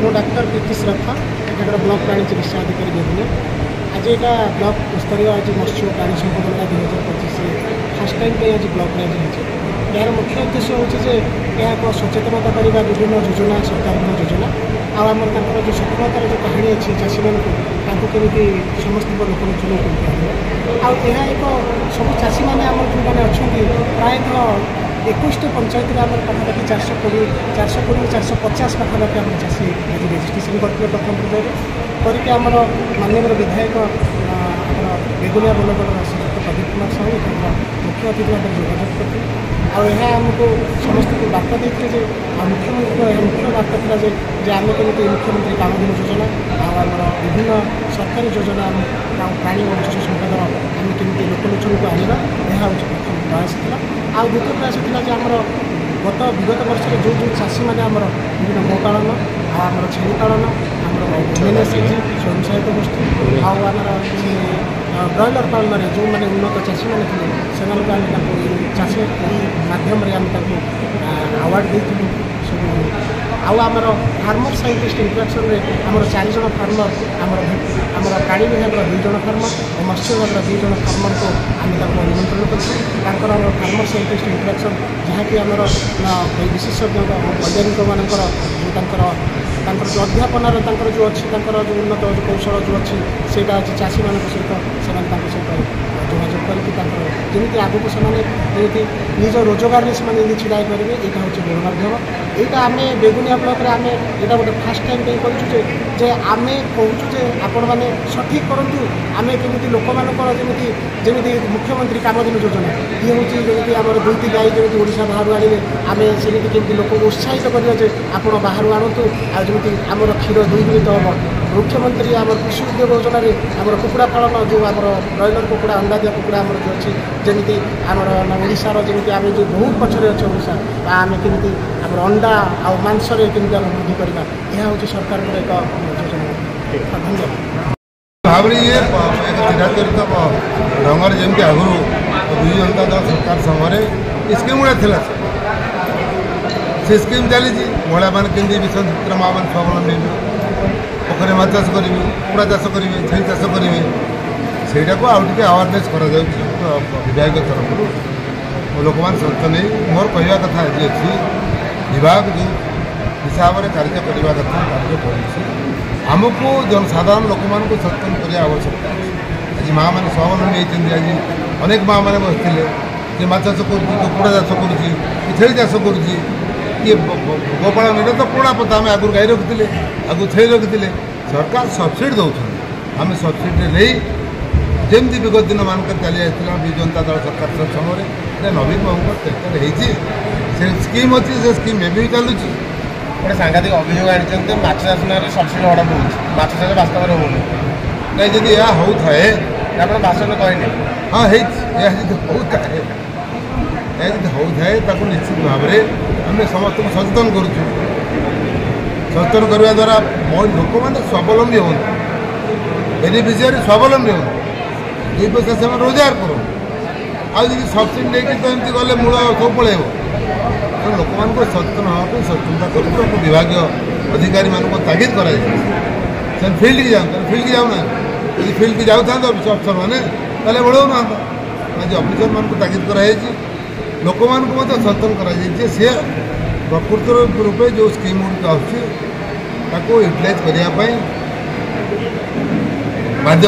मो डाक्तर प्रीति श्रद्धा एटा ब्लॉक प्राणी चिकित्सा अधिकारी बेगुनिया आज यहाँ ब्लॉक स्तरीय आज मत्स्य प्राणी संपद मेला 2025 फास्ट टाइम पे आज ब्लॉक में आज यार मुख्य उद्देश्य होचे एक सचेतनता करवा विभिन्न योजना सरकार योजना आम जो सफलतार जो कहानी अच्छी चाषी मानक केमी समस्त लोकलोचन करते एक सब चाषी मैंने आम जो मैंने अच्छा प्रायतः 21 पंचायत में आम पाखापाखि 420 450 पाखापाखि आम चाषी आज रेजिट्रेसन करते प्रथम पर्यायर करके आमर माननीय विधायक बेगुनिया बलगढ़ श्रीजुक्त प्रदीप कुमार साहू मुख्य अतिथि भाव जोगाजोग करते आमको समस्त को बार्ता देते मुख्य बार्ता था जे आम केमी मुख्यमंत्री कामधेनु योजना आम विभिन्न सरकारी योजना प्राणी और मत्स्य संपदर आम केमी लोकलोचन को आना यह हूँ प्रथम प्रयास था आ द्वितीय प्रयास था आमर विगत वर्ष जो जो चाषी मैंने आमर विभिन्न गो पालन आम छेली पालन आम एमएनएसएजी स्वयं सहायक गोष्ठी आमर ब्रॉयलर पालन में जो मैंने उन्नत चाषी मैंने थे चाषी माध्यम अवार्ड देती आमर फार्मर साइंटिस्ट इंटरेक्शन में आमर 4 जन फार्मर आमर प्राणी विभाग 2 जन फार्मर और मत्स्य विभाग 2 जन फार्मर को आम निमंत्रण कर फार्मर साइंटिस्ट इंटरेक्शन जहाँकि आमर विशेषज्ञ वैज्ञानिक मानकर जो अध्यापनार जो अच्छी जो उन्नत जो कौशल जो अच्छी से चाषी मान सहित सहित जोगाजोग करके आगक से निज रोजगार में छिड़ा पारे यहाँ हूँ बड़ माध्यम यहाँ आम बेगुनिया ब्लॉक आम यहाँ गोटे फास्ट टाइम पे करुचे आम कहूँ आपण मैंने सठिक करूँ आम केमी लोक जमी मुख्यमंत्री कामधेनु योजना ये हूँ जमी आम 2टी गाई जमी ओडिशा बाहर आने आम सेमती केमी लोक उत्साहित करेंगे आप बाहर आणतु आमती आमर क्षीर 2 गुणित हम मुख्यमंत्री आम कृषि उद्योग योजना आम कुकुड़ा पालन जो आम ब्रॉयलर कुकुड़ा अंडा दिया कुकुड़ा आम जो अच्छी जमी आमर ओडिशार जमी आम जो बहुत पछरे अच्छे ओडिशा आम केमी आम अंडा आ मांसरे केमी आम वृद्धि करवा यह हूँ सरकार एक योजना। धन्यवाद भाव ये निराचरित ढंग जमी आगु विजु जनता दल सरकार समय स्कीम गुड़ा थी से स्कीम चली महिला मैंने केमी मिशन चित्र माँ मैंने स्वावलम्बी पोखर माछ चाष करेंगे कुकुड़ा चाष करेंगे छेली चाष करेंगे से आवेरनेस कर विधायक तरफ लोक मैंने सचेतन नहीं मोर कहवा कथा ये अच्छी विभाग जो हिसाब से कार्य करने कथा कार्य करमको जनसाधारण लोक मान सचेतन करने आवश्यकता आज माँ मैंने स्वावलम्बी होती आज अनेक माँ मैंने बसते माछ चाष कुकुड़ा चाष करुँची छेली चाष करुँची ये गोपालन ये तो पुराणा पता आम आगुरी गाई रखी आगु छेली रखी सरकार सब्सिडी दौरान आम सब्सिडी नहीं जमी विगत दिन मानक चली जाता विजु जनता दल सरकार समय नवीन बाबू से स्कीम अच्छी से स्कीम एवं भी चलुची गोटे सांघातिक अभियोग आनी माछ चाष सब्सिडी हड़प हो माछ चाष वास्तव में होनी नहीं जब यह होता है आप भाषण कहने हाँ होता है निश्चित भाव में आम समस्त को सचेतन करुँ सचेतन करने द्वारा लोक मैंने स्वावलम्बी हूँ बेनिफिशियरी स्वावलम्बी हूँ 2 पैसा से रोजगार करूँ आज सब्सिडी लेकिन तो एमती गले मूल सब पलैब तो लोक मान सचेतन हाँपी सचेतनता कर विभाग अधिकारी मान तागिद कर फील्ड की जाऊँ फील्ड की जाऊना यदि फील्ड की जाऊँ अफसर मैंने बढ़ाऊ ना आज अफिसर मान तागिद कराई लोक मान सचेतन कर सी प्रकृत रूपे जो स्कीम गुड़िक आयुटिलाइज करने बाध्य